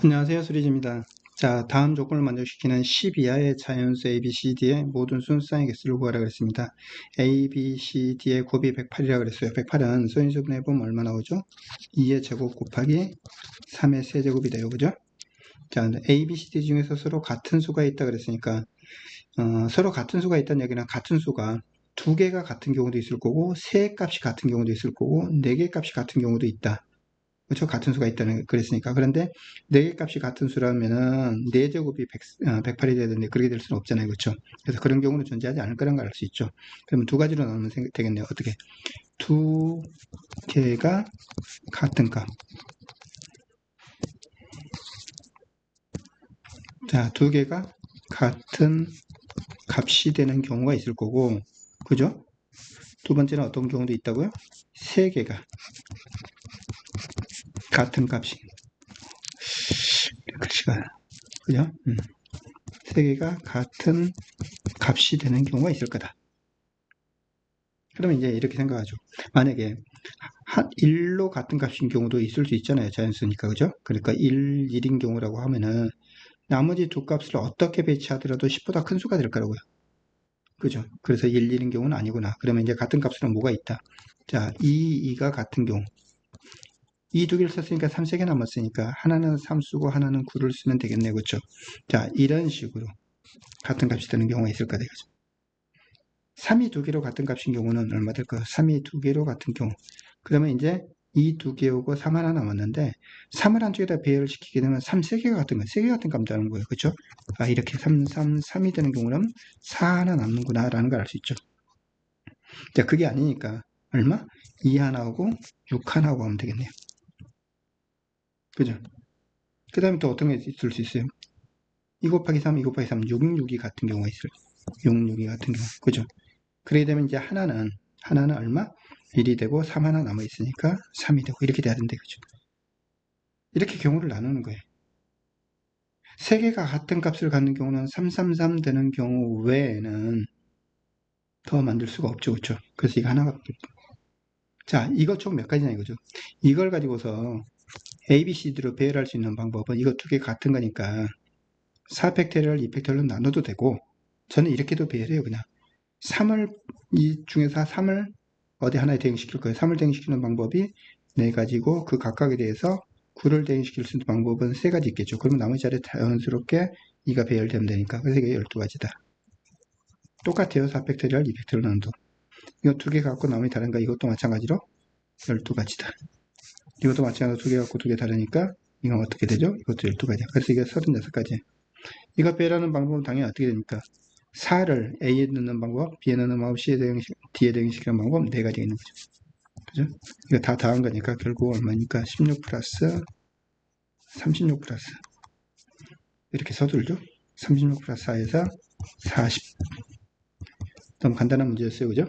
안녕하세요. 수리지입니다. 자, 다음 조건을 만족시키는 10 이하의 자연수 A, B, C, D의 모든 순수상의 개수를 구하라 그랬습니다. A, B, C, D의 곱이 108이라고 그랬어요. 108은 소인수분해 보면 얼마 나오죠? 2의 제곱 곱하기 3의 세제곱이 돼요. 그죠? 자, A, B, C, D 중에서 서로 같은 수가 있다 그랬으니까 서로 같은 수가 있다는 얘기는 같은 수가 두 개가 같은 경우도 있을 거고 세 값이 같은 경우도 있을 거고 네 개 값이 같은 경우도 있다. 그렇죠? 같은 수가 있다는 그랬으니까. 그런데 4개 값이 같은 수라면은 4제곱이 108이 돼야 되는데 그렇게 될 수는 없잖아요. 그렇죠? 그래서 그런 경우는 존재하지 않을 거란 걸 알 수 있죠. 그러면 두 가지로 나누면 되겠네요. 어떻게? 두 개가 같은 값. 자, 두 개가 같은 값이 되는 경우가 있을 거고, 그죠? 두 번째는 어떤 경우도 있다고요? 세 개가 같은 값이. 글씨가, 그죠? 세 개가 같은 값이 되는 경우가 있을 거다. 그러면 이제 이렇게 생각하죠. 만약에 1로 같은 값인 경우도 있을 수 있잖아요. 자연수니까. 그죠? 그러니까 1인 경우라고 하면은 나머지 두 값을 어떻게 배치하더라도 10보다 큰 수가 될 거라고요. 그죠? 그래서 1인 경우는 아니구나. 그러면 이제 같은 값으로 뭐가 있다? 자, 2가 같은 경우. 이 두 개를 썼으니까 3, 3개 남았으니까 하나는 3 쓰고 하나는 9를 쓰면 되겠네. 그렇죠? 자, 이런 식으로 같은 값이 되는 경우가 있을 거다. 이거죠. 3이 두 개로 같은 값인 경우는 얼마 될까요? 3이 두 개로 같은 경우. 그러면 이제 이 두 개 오고 3 하나 남았는데 3을 한쪽에다 배열을 시키게 되면 3 3개가 같은 거예요. 3개 같은 값 나는 거예요. 그렇죠? 아, 이렇게 3이 되는 경우는 4 하나 남는구나 라는 걸 알 수 있죠. 자, 그게 아니니까 얼마? 2 하나 오고 6 하나 오고 하면 되겠네요. 그죠? 그 다음에 또 어떤 게 있을 수 있어요? 2 곱하기 3, 2 곱하기 3, 6, 6이 같은 경우가 있어요. 6, 6이 같은 경우. 그죠? 그렇게 되면 이제 하나는 얼마? 1이 되고 3 하나 남아 있으니까 3이 되고 이렇게 돼야 된다. 그죠? 이렇게 경우를 나누는 거예요. 세 개가 같은 값을 갖는 경우는 333 되는 경우 외에는 더 만들 수가 없죠. 그렇죠? 그래서 이거 하나가 자, 이거 총 몇 가지냐 이거죠. 이걸 가지고서 A, B, C로 배열할 수 있는 방법은 이거 두 개 같은 거니까 4팩토리얼, 2팩토리얼로 나눠도 되고 저는 이렇게도 배열해요. 그냥 3을 이 중에서 3을 어디 하나에 대응시킬 거예요. 3을 대응시키는 방법이 네 가지고 그 각각에 대해서 9를 대응시킬 수 있는 방법은 세 가지 있겠죠. 그러면 나머지 자리에 자연스럽게 2가 배열되면 되니까. 그래서 이게 12가지다. 똑같아요. 4팩토리얼, 2팩토리얼 나눠도. 이거 두 개 갖고 나머지 다른가? 이것도 마찬가지로 12가지다. 이것도 마찬가지로 두 개 갖고 두 개 다르니까 이건 어떻게 되죠? 이것도 12가지야. 그래서 이게 36가지. 이거 배열하는 방법은 당연히 어떻게 됩니까? 4를 A에 넣는 방법, B에 넣는 방법, D에 대응시키는 방법 4가지가 있는 거죠. 그죠? 이거 다 더한 거니까 결국 얼마니까 16 플러스 36 플러스 이렇게 서툴죠? 36 플러스 4에서 40. 너무 간단한 문제였어요. 그죠?